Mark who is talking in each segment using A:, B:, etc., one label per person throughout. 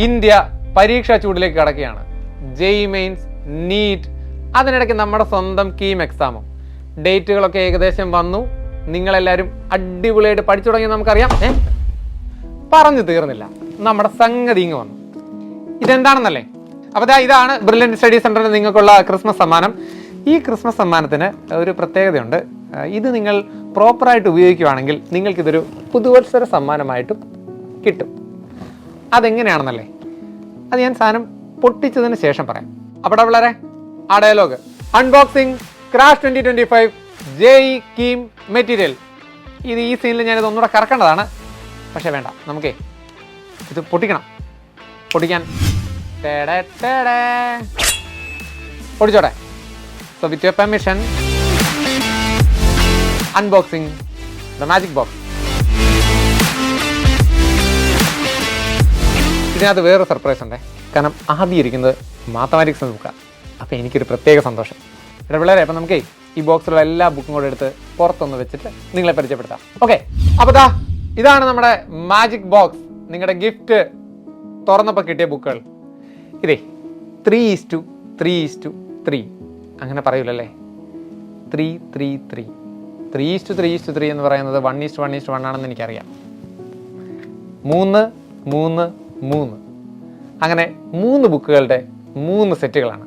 A: India പരീക്ഷാ ചൂടിലേക്ക് കടക്കുകയാണ്. JEE mains, NEET, അതിനിടയ്ക്ക് നമ്മുടെ സ്വന്തം കീം എക്സാമും. ഡേറ്റുകളൊക്കെ ഏകദേശം വന്നു. നിങ്ങളെല്ലാവരും അടിപൊളിയായിട്ട് പഠിച്ചു തുടങ്ങി നമുക്കറിയാം. പറഞ്ഞു തീർന്നില്ല, നമ്മുടെ സംഗതി ഇങ്ങ് വന്നു. ഇതെന്താണെന്നല്ലേ? അപ്പോൾ ഇതാണ് ബ്രില്യൻറ്റ് സ്റ്റഡി സെൻറ്ററിന് നിങ്ങൾക്കുള്ള ക്രിസ്മസ് സമ്മാനം. ഈ ക്രിസ്മസ് സമ്മാനത്തിന് ഒരു പ്രത്യേകതയുണ്ട്. ഇത് നിങ്ങൾ പ്രോപ്പറായിട്ട് ഉപയോഗിക്കുകയാണെങ്കിൽ നിങ്ങൾക്കിതൊരു പുതുവത്സര സമ്മാനമായിട്ടും കിട്ടും. അതെങ്ങനെയാണെന്നല്ലേ, അത് ഞാൻ സാധനം പൊട്ടിച്ചതിന് ശേഷം പറയാം. അപ്പോൾ വളരെ ആ dialogue unboxing crash 2025 JEE KEAM material. ഇത് ഈ സീനിൽ ഞാനിത് ഒന്നുകൂടെ കറക്കേണ്ടതാണ്. പക്ഷേ വേണ്ട, നമുക്കേ ഇത് പൊട്ടിക്കണം. പൊട്ടിക്കാൻ പൊടിച്ചോട്ടെ. So with your permission, unboxing the magic box. ഇതിനകത്ത് വേറൊരു സർപ്രൈസ് ഉണ്ടേ. കാരണം ആദ്യം ഇരിക്കുന്നത് മാത്തമാറ്റിക്സ് ബുക്കാണ്. അപ്പോൾ എനിക്കൊരു പ്രത്യേക സന്തോഷം. ഇവിടെ പിള്ളേരെ, അപ്പം നമുക്കേ ഈ ബോക്സിലുള്ള എല്ലാ ബുക്കും കൂടെ എടുത്ത് പുറത്തൊന്ന് വെച്ചിട്ട് നിങ്ങളെ പരിചയപ്പെടുത്താം. ഓക്കെ, അപ്പോൾ ഇതാണ് നമ്മുടെ മാജിക് ബോക്സ്. നിങ്ങളുടെ ഗിഫ്റ്റ് തുറന്നപ്പോൾ കിട്ടിയ ബുക്കുകൾ. ഇതേ 3:3:3 അങ്ങനെ പറയൂലല്ലേ, 3:3:3 3:3:3 എന്ന് പറയുന്നത് 1:1:1 ആണെന്ന് എനിക്കറിയാം. 3:3:3 അങ്ങനെ 3 ബുക്കുകളുടെ 3 സെറ്റുകളാണ്.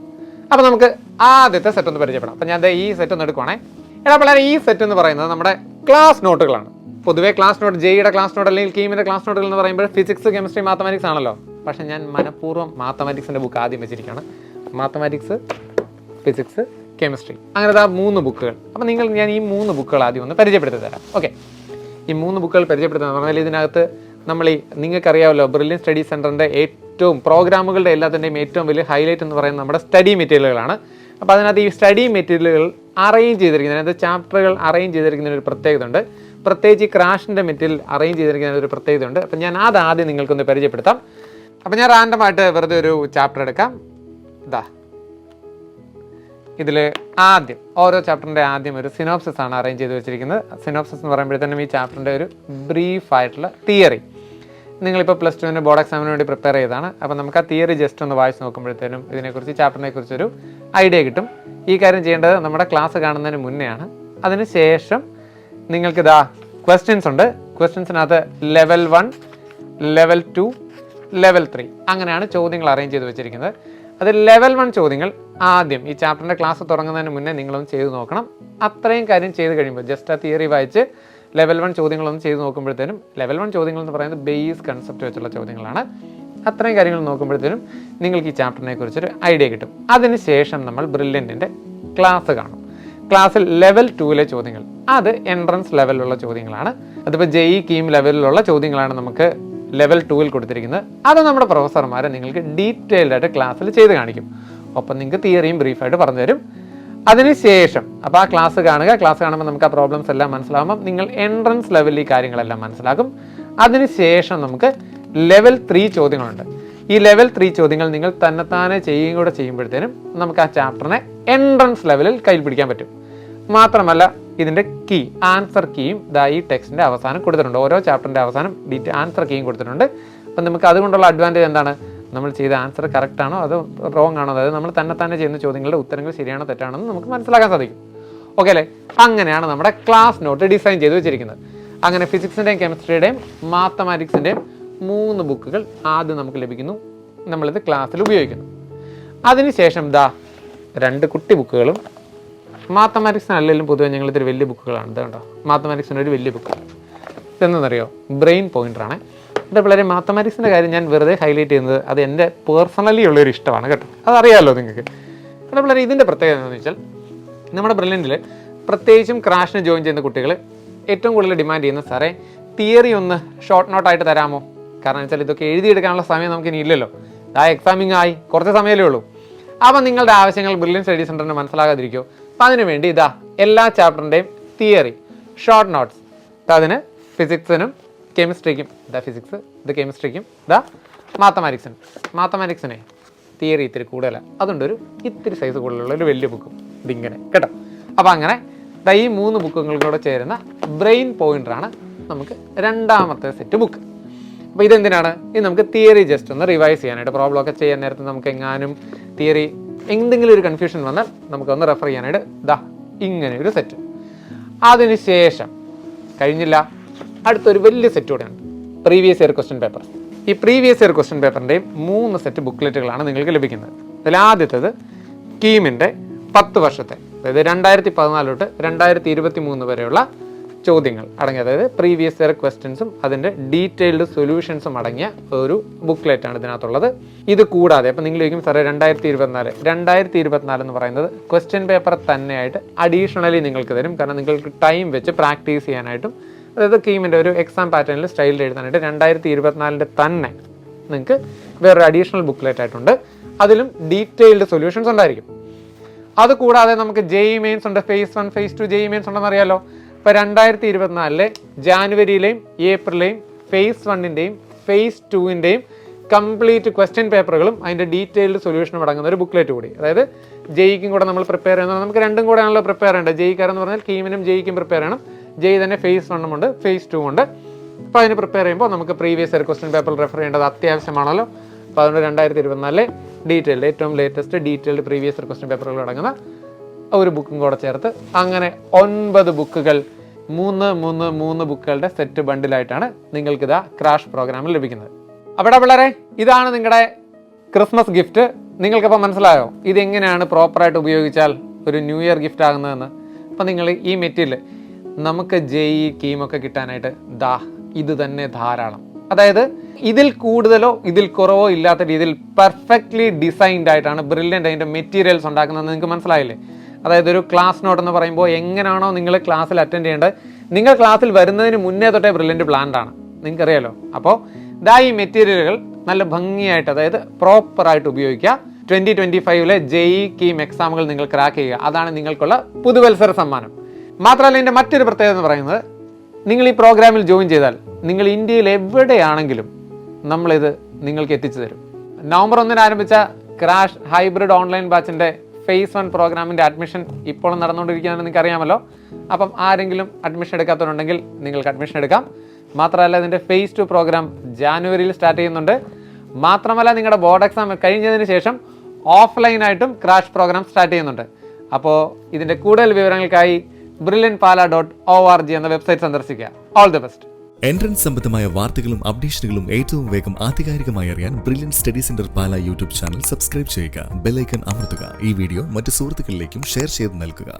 A: അപ്പോൾ നമുക്ക് ആദ്യത്തെ സെറ്റ് ഒന്ന് പരിചയപ്പെടാം. അപ്പോൾ ഞാൻ ഈ സെറ്റ് ഒന്ന് എടുക്കുവാണേ. എടാ പിള്ളേരെ, ഈ സെറ്റ് എന്ന് പറയുന്നത് നമ്മുടെ ക്ലാസ് നോട്ടുകളാണ്. പൊതുവേ ക്ലാസ് നോട്ട്, ജെഇയുടെ ക്ലാസ് നോട്ട് അല്ലെങ്കിൽ കീമിൻ്റെ ക്ലാസ് നോട്ടുകൾ എന്ന് പറയുമ്പോൾ ഫിസിക്സ്, കെമിസ്ട്രി, മാത്തമാറ്റിക്സ് ആണല്ലോ. പക്ഷേ ഞാൻ മനഃപൂർവ്വം മാത്തമാറ്റിക്സിൻ്റെ ബുക്ക് ആദ്യം വെച്ചിരിക്കുകയാണ്. മാത്തമാറ്റിക്സ്, ഫിസിക്സ്, കെമിസ്ട്രി, അങ്ങനെ 3 ബുക്കുകൾ. അപ്പോൾ ഞാൻ ഈ 3 ബുക്കുകൾ ആദ്യം ഒന്ന് പരിചയപ്പെടുത്തി തരാം. ഓക്കെ, ഈ 3 ബുക്കുകൾ പരിചയപ്പെടുത്തുന്നത് പറഞ്ഞാൽ ഇതിനകത്ത് നമ്മൾ നിങ്ങൾക്കറിയാമല്ലോ, ബ്രില്യൻറ്റ് സ്റ്റഡി സെൻറ്ററിൻ്റെ ഏറ്റവും പ്രോഗ്രാമുകളുടെ എല്ലാത്തിൻ്റെയും ഏറ്റവും വലിയ ഹൈലൈറ്റ് എന്ന് പറയുന്നത് നമ്മുടെ സ്റ്റഡി മെറ്റീരിയലുകളാണ്. അപ്പോൾ അതിനകത്ത് ഈ സ്റ്റഡി മെറ്റീരിയലുകൾ അറേഞ്ച് ചെയ്തിരിക്കുന്നത്, അതിനകത്ത് ചാപ്റ്ററുകൾ അറേഞ്ച് ചെയ്തിരിക്കുന്നതിന് ഒരു പ്രത്യേകത ഉണ്ട്. പ്രത്യേകിച്ച് ഈ ക്രാഷിൻ്റെ മെറ്റീരിയൽ അറേഞ്ച് ചെയ്തിരിക്കുന്നതിന് ഒരു പ്രത്യേകത ഉണ്ട്. അപ്പം ഞാൻ ആദ്യം നിങ്ങൾക്കൊന്ന് പരിചയപ്പെടുത്താം. അപ്പം ഞാൻ റാൻഡമായിട്ട് വെറുതെ ഒരു ചാപ്റ്റർ എടുക്കാം. ഇതിൽ ആദ്യം ഓരോ ചാപ്റ്ററിൻ്റെ ആദ്യം ഒരു സിനോപ്സിസ് ആണ് അറേഞ്ച് ചെയ്ത് വെച്ചിരിക്കുന്നത്. സിനോപ്സിസ് എന്ന് പറയുമ്പോഴത്തേനും ഈ ചാപ്റ്ററിൻ്റെ ഒരു ബ്രീഫായിട്ടുള്ള തിയറി. നിങ്ങളിപ്പോൾ +2 ബോർഡ് എക്സാമിന് വേണ്ടി പ്രിപ്പയർ ചെയ്തതാണ്. അപ്പോൾ നമുക്ക് ആ തിയറി ജസ്റ്റ് ഒന്ന് വായിച്ച് നോക്കുമ്പോഴത്തേനും ഇതിനെക്കുറിച്ച്, ചാപ്റ്ററിനെ കുറിച്ചൊരു ഐഡിയ കിട്ടും. ഈ കാര്യം ചെയ്യേണ്ടത് നമ്മുടെ ക്ലാസ് കാണുന്നതിന് മുന്നെയാണ്. അതിനുശേഷം നിങ്ങൾക്ക് ക്വസ്റ്റ്യൻസ് ഉണ്ട്. ക്വസ്റ്റ്യൻസിനകത്ത് ലെവൽ 1, ലെവൽ 2, ലെവൽ 3 അങ്ങനെയാണ് ചോദ്യങ്ങൾ അറേഞ്ച് ചെയ്ത് വെച്ചിരിക്കുന്നത്. അത് ലെവൽ 1 ചോദ്യങ്ങൾ ആദ്യം ഈ ചാപ്റ്ററിൻ്റെ ക്ലാസ് തുടങ്ങുന്നതിന് മുന്നേ നിങ്ങളൊന്ന് ചെയ്ത് നോക്കണം. അത്രയും കാര്യം ചെയ്ത് കഴിയുമ്പോൾ ജസ്റ്റ് ആ തിയറി വായിച്ച് ലെവൽ 1 ചോദ്യങ്ങളൊന്ന് ചെയ്ത് നോക്കുമ്പോഴത്തേനും, ലെവൽ 1 ചോദ്യങ്ങൾ എന്ന് പറയുന്നത് ബേസ് കൺസെപ്റ്റ് വെച്ചുള്ള ചോദ്യങ്ങളാണ്. അത്രയും കാര്യങ്ങൾ നോക്കുമ്പോഴത്തേനും നിങ്ങൾക്ക് ഈ ചാപ്റ്ററിനെ കുറിച്ചൊരു ഐഡിയ കിട്ടും. അതിനുശേഷം നമ്മൾ ബ്രില്യൻറ്റിൻ്റെ ക്ലാസ് കാണും. ക്ലാസ്സിൽ ലെവൽ 2 ചോദ്യങ്ങൾ, അത് എൻട്രൻസ് ലെവലിലുള്ള ചോദ്യങ്ങളാണ്. അതിപ്പോൾ ജെഇ കീം ലെവലിലുള്ള ചോദ്യങ്ങളാണ് നമുക്ക് ലെവൽ 2 കൊടുത്തിരിക്കുന്നത്. അത് നമ്മുടെ പ്രൊഫസർമാരെ നിങ്ങൾക്ക് ഡീറ്റെയിൽഡ് ആയിട്ട് ക്ലാസ്സിൽ ചെയ്ത് കാണിക്കും. ഒപ്പം നിങ്ങൾക്ക് തിയറിയും ബ്രീഫായിട്ട് പറഞ്ഞു തരും. അതിനുശേഷം അപ്പോൾ ആ ക്ലാസ് കാണുക. ക്ലാസ് കാണുമ്പോൾ നമുക്ക് ആ പ്രോബ്ലംസ് എല്ലാം മനസ്സിലാകുമ്പോൾ നിങ്ങൾ എൻട്രൻസ് ലെവലിൽ ഈ കാര്യങ്ങളെല്ലാം മനസ്സിലാക്കും. അതിനുശേഷം നമുക്ക് ലെവൽ 3 ചോദ്യങ്ങളുണ്ട്. ഈ ലെവൽ 3 ചോദ്യങ്ങൾ നിങ്ങൾ തന്നെത്താനെ ചെയ്യുകയും കൂടെ ചെയ്യുമ്പോഴത്തേനും നമുക്ക് ആ ചാപ്റ്ററിനെ എൻട്രൻസ് ലെവലിൽ കയ്യിൽ പിടിക്കാൻ പറ്റും. മാത്രമല്ല ഇതിൻ്റെ കീ, ആൻസർ കീയും ഈ ടെക്സ്റ്റിൻ്റെ അവസാനം കൊടുത്തിട്ടുണ്ട്. ഓരോ ചാപ്റ്ററിൻ്റെ അവസാനം ആൻസർ കീയും കൊടുത്തിട്ടുണ്ട്. അപ്പം നമുക്ക് അതുകൊണ്ടുള്ള അഡ്വാൻറ്റേജ് എന്താണ്? നമ്മൾ ചെയ്ത ആൻസർ കറക്റ്റ് ആണോ അതോ റോങ് ആണോ, അതായത് നമ്മൾ തന്നെ ചെയ്യുന്ന ചോദ്യങ്ങളുടെ ഉത്തരങ്ങൾ ശരിയാണോ തെറ്റാണോ എന്ന് നമുക്ക് മനസ്സിലാക്കാൻ സാധിക്കും. ഓക്കെ അല്ലേ? അങ്ങനെയാണ് നമ്മുടെ ക്ലാസ് നോട്ട് ഡിസൈൻ ചെയ്ത് വെച്ചിരിക്കുന്നത്. അങ്ങനെ ഫിസിക്സിൻ്റെയും കെമിസ്ട്രിയുടെയും മാത്തമാറ്റിക്സിൻ്റെയും 3 ബുക്കുകൾ ആദ്യം നമുക്ക് ലഭിക്കുന്നു. നമ്മളിത് ക്ലാസ്സിൽ ഉപയോഗിക്കുന്നു. അതിനുശേഷം 2 കുട്ടി ബുക്കുകളും, മാത്തമാറ്റിക്സിനല്ലെങ്കിലും പൊതുവെ ഞങ്ങളിതൊരു വലിയ ബുക്കുകളാണ്. ഇത് കണ്ടോ, മാത്തമാറ്റിക്സിൻ്റെ ഒരു വലിയ ബുക്ക്. ഇതെന്നറിയോ? ബ്രെയിൻ പോയിൻ്ററാണ്. എൻ്റെ പിള്ളേരെ, മാത്തമാറ്റിക്സിൻ്റെ കാര്യം ഞാൻ വെറുതെ ഹൈലൈറ്റ് ചെയ്യുന്നത് അത് എൻ്റെ പേഴ്സണലി ഉള്ളൊരു ഇഷ്ടമാണ് കേട്ടോ. അതറിയാമല്ലോ നിങ്ങൾക്ക്. എൻ്റെ പിള്ളേരെ, ഇതിൻ്റെ പ്രത്യേകത എന്താണെന്ന് വെച്ചാൽ, നമ്മുടെ ബ്രില്യൻറ്റിൽ പ്രത്യേകിച്ചും ക്രാഷിന് ജോയിൻ ചെയ്യുന്ന കുട്ടികൾ ഏറ്റവും കൂടുതൽ ഡിമാൻഡ് ചെയ്യുന്ന, സാറേ തിയറി ഒന്ന് ഷോർട്ട് നോട്ടായിട്ട് തരാമോ? കാരണം വെച്ചാൽ ഇതൊക്കെ എഴുതിയെടുക്കാനുള്ള സമയം നമുക്ക് ഇനി ഇല്ലല്ലോ. എക്സാമിങ് ആയി കുറച്ച് സമയമല്ലേ ഉള്ളൂ. അപ്പം നിങ്ങളുടെ ആവശ്യങ്ങൾ ബ്രില്യൻറ്റ് സ്റ്റഡി സെൻറ്ററിന് മനസ്സിലാകാതിരിക്കുമോ? അപ്പം അതിനുവേണ്ടി എല്ലാ ചാപ്റ്ററിൻ്റെയും തിയറി ഷോർട്ട് നോട്ട്സ്, അതിന് ഫിസിക്സിനും കെമിസ്ട്രിക്കും ഫിസിക്സ്, കെമിസ്ട്രിക്കും മാത്തമാറ്റിക്സിനെ തിയറി ഇത്തിരി കൂടുതലാണ്. അതുകൊണ്ടൊരു ഇത്തിരി സൈസ് കൂടുതലുള്ള ഒരു വലിയ ബുക്കും ഇതിങ്ങനെ കേട്ടോ. അപ്പോൾ അങ്ങനെ ഈ 3 ബുക്കുകളും കൂടെ ചേരുന്ന ബ്രെയിൻ പോയിൻ്ററാണ് നമുക്ക് രണ്ടാമത്തെ സെറ്റ് ബുക്ക്. അപ്പോൾ ഇതെന്തിനാണ്? ഇത് നമുക്ക് തിയറി ജസ്റ്റ് ഒന്ന് റിവൈസ് ചെയ്യാനായിട്ട്, പ്രോബ്ലം ഒക്കെ ചെയ്യാൻ നേരത്ത് നമുക്ക് എങ്ങാനും തിയറി എന്തെങ്കിലും ഒരു കൺഫ്യൂഷൻ വന്നാൽ നമുക്കൊന്ന് റെഫർ ചെയ്യാനായിട്ട് ഇങ്ങനെ ഒരു സെറ്റ്. അതിനുശേഷം കഴിഞ്ഞില്ല, അടുത്തൊരു വലിയ സെറ്റ് കൂടെ ഉണ്ട്, പ്രീവിയസ് ഇയർ ക്വസ്റ്റ്യൻ പേപ്പർ. ഈ പ്രീവിയസ് ഇയർ ക്വസ്റ്റ്യൻ പേപ്പറിൻ്റെയും 3 സെറ്റ് ബുക്ക്ലെറ്റുകളാണ് നിങ്ങൾക്ക് ലഭിക്കുന്നത്. അതിൽ ആദ്യത്തേത് കീമിൻ്റെ 10 വർഷത്തെ, അതായത് 2014 തൊട്ട് 2023 വരെയുള്ള ചോദ്യങ്ങൾ അടങ്ങിയ, അതായത് പ്രീവിയസ് ഇയർ ക്വസ്റ്റ്യൻസും അതിൻ്റെ ഡീറ്റെയിൽഡ് സൊല്യൂഷൻസും അടങ്ങിയ ഒരു ബുക്ക്ലെറ്റാണ് ഇതിനകത്തുള്ളത്. ഇത് കൂടാതെ അപ്പം നിങ്ങൾ ചോദിക്കും സാറേ 2024 എന്ന് പറയുന്നത് ക്വസ്റ്റ്യൻ പേപ്പർ തന്നെയായിട്ട് അഡീഷണലി നിങ്ങൾക്ക് തരും. കാരണം നിങ്ങൾക്ക് ടൈം വെച്ച് പ്രാക്ടീസ് ചെയ്യാനായിട്ടും, അതായത് കീമിൻ്റെ ഒരു എക്സാം പാറ്റേണിൽ സ്റ്റൈലിൽ എഴുതാനായിട്ട് 2024 തന്നെ നിങ്ങൾക്ക് വേറൊരു അഡീഷണൽ ബുക്ക്ലെറ്റ് ആയിട്ടുണ്ട്. അതിലും ഡീറ്റെയിൽഡ് സൊല്യൂഷൻസ് ഉണ്ടായിരിക്കും. അതുകൂടാതെ നമുക്ക് JEE മെയിൻസ് ഉണ്ട്, phase 1 phase 2 JEE മെയിൻസ് ഉണ്ടെന്ന് അറിയാലോ. ഇപ്പോൾ 2024 ജാനുവരിയിലെയും ഏപ്രിലെയും phase 1-ൻ്റെയും phase 2-ൻ്റെയും കംപ്ലീറ്റ് ക്വസ്റ്റ്യൻ പേപ്പറുകളും അതിൻ്റെ ഡീറ്റെയിൽഡ് സൊല്യൂഷനും അടങ്ങുന്ന ഒരു ബുക്ക്ലെറ്റ് കൂടി, അതായത് JEEക്കും കൂടെ നമ്മൾ പ്രിപ്പയർ ചെയ്യുന്നത്, നമുക്ക് രണ്ടും കൂടെ ആണല്ലോ പ്രിപ്പയർ ചെയ്യേണ്ടത്. JEEക്കാരെന്ന് പറഞ്ഞാൽ കീമിനും JEEക്കും പ്രിപ്പയർ ചെയ്യണം. JEE തന്നെ phase 1 ഉണ്ട്, phase 2 ഉണ്ട്. അപ്പോൾ അതിന് പ്രിപ്പയർ ചെയ്യുമ്പോൾ നമുക്ക് previous year question paper refer ചെയ്യേണ്ടത് അത്യാവശ്യമാണല്ലോ. അപ്പോൾ അതുകൊണ്ട് 2024 ഡീറ്റെയിൽഡ്, ഏറ്റവും latest detailed previous year question പേപ്പറുകൾ അടങ്ങുന്ന ഒരു ബുക്കും കൂടെ ചേർത്ത് അങ്ങനെ 9 ബുക്കുകൾ, 3 ബുക്കുകളുടെ സെറ്റ് ബണ്ടിലായിട്ടാണ് നിങ്ങൾക്കിതാ ക്രാഷ് പ്രോഗ്രാമിൽ ലഭിക്കുന്നത്. അവിടെ പിള്ളേരെ, ഇതാണ് നിങ്ങളുടെ ക്രിസ്മസ് ഗിഫ്റ്റ്. നിങ്ങൾക്കപ്പോൾ മനസ്സിലായോ ഇതെങ്ങനെയാണ് പ്രോപ്പറായിട്ട് ഉപയോഗിച്ചാൽ ഒരു ന്യൂ ഇയർ ഗിഫ്റ്റ് ആകുന്നതെന്ന്? അപ്പോൾ നിങ്ങൾ ഈ മെറ്റീരിയൽ നമുക്ക് JEE കീമൊക്കെ കിട്ടാനായിട്ട് ഇത് തന്നെ ധാരാളം. അതായത് ഇതിൽ കൂടുതലോ ഇതിൽ കുറവോ ഇല്ലാത്ത രീതിയിൽ പെർഫെക്റ്റ്ലി ഡിസൈൻഡ് ആയിട്ടാണ് ബ്രില്യൻ്റ് അതിൻ്റെ മെറ്റീരിയൽസ് ഉണ്ടാക്കുന്നത്. നിങ്ങൾക്ക് മനസ്സിലായില്ലേ? അതായത് ഒരു ക്ലാസ് നോട്ട് എന്ന് പറയുമ്പോൾ എങ്ങനെയാണോ നിങ്ങൾ ക്ലാസ്സിൽ അറ്റൻഡ് ചെയ്യേണ്ടത്, നിങ്ങൾ ക്ലാസ്സിൽ വരുന്നതിന് മുന്നേ തൊട്ടേ ബ്രില്യൻ്റ് പ്ലാൻഡ് ആണ്, നിങ്ങൾക്കറിയാലോ. അപ്പോൾ ഈ മെറ്റീരിയലുകൾ നല്ല ഭംഗിയായിട്ട്, അതായത് പ്രോപ്പറായിട്ട് ഉപയോഗിക്കുക. 2025 JEE കീം എക്സാമുകൾ നിങ്ങൾ ക്രാക്ക് ചെയ്യുക, അതാണ് നിങ്ങൾക്കുള്ള പുതുവത്സര സമ്മാനം. മാത്രമല്ല ഇതിൻ്റെ മറ്റൊരു പ്രത്യേകത എന്ന് പറയുന്നത്, നിങ്ങൾ ഈ പ്രോഗ്രാമിൽ ജോയിൻ ചെയ്താൽ നിങ്ങൾ ഇന്ത്യയിൽ എവിടെയാണെങ്കിലും നമ്മളിത് നിങ്ങൾക്ക് എത്തിച്ചു തരും. നവംബർ 1 ആരംഭിച്ച ക്രാഷ് ഹൈബ്രിഡ് ഓൺലൈൻ ബാച്ചിൻ്റെ phase 1 പ്രോഗ്രാമിൻ്റെ അഡ്മിഷൻ ഇപ്പോൾ നടന്നുകൊണ്ടിരിക്കുകയാണെന്ന് നിങ്ങൾക്ക് അറിയാമല്ലോ. അപ്പം ആരെങ്കിലും അഡ്മിഷൻ എടുക്കാത്തവരുണ്ടെങ്കിൽ നിങ്ങൾക്ക് അഡ്മിഷൻ എടുക്കാം. മാത്രമല്ല ഇതിൻ്റെ phase 2 പ്രോഗ്രാം ജാനുവരിയിൽ സ്റ്റാർട്ട് ചെയ്യുന്നുണ്ട്. മാത്രമല്ല നിങ്ങളുടെ ബോർഡ് എക്സാം കഴിഞ്ഞതിന് ശേഷം ഓഫ്ലൈനായിട്ടും ക്രാഷ് പ്രോഗ്രാം സ്റ്റാർട്ട് ചെയ്യുന്നുണ്ട്. അപ്പോൾ ഇതിൻ്റെ കൂടുതൽ വിവരങ്ങൾക്കായി brilliantpala.org എന്ന വെബ്സൈറ്റ് സന്ദർശിക്കുക. All the best.
B: എൻട്രൻസ് സംബന്ധമായ വാർത്തകളും അപ്ഡേഷനുകളും ഏറ്റവും വേഗം ആധികാരികമായി അറിയാൻ ബ്രില്യന്റ് സ്റ്റഡി സെന്റർ പാല യൂട്യൂബ് ചാനൽ സബ്സ്ക്രൈബ് ചെയ്യുക. ബെൽ ഐക്കൺ അമർത്തുക. ഈ വീഡിയോ മറ്റ് സുഹൃത്തുക്കളിലേക്കും ഷെയർ ചെയ്ത് നൽകുക.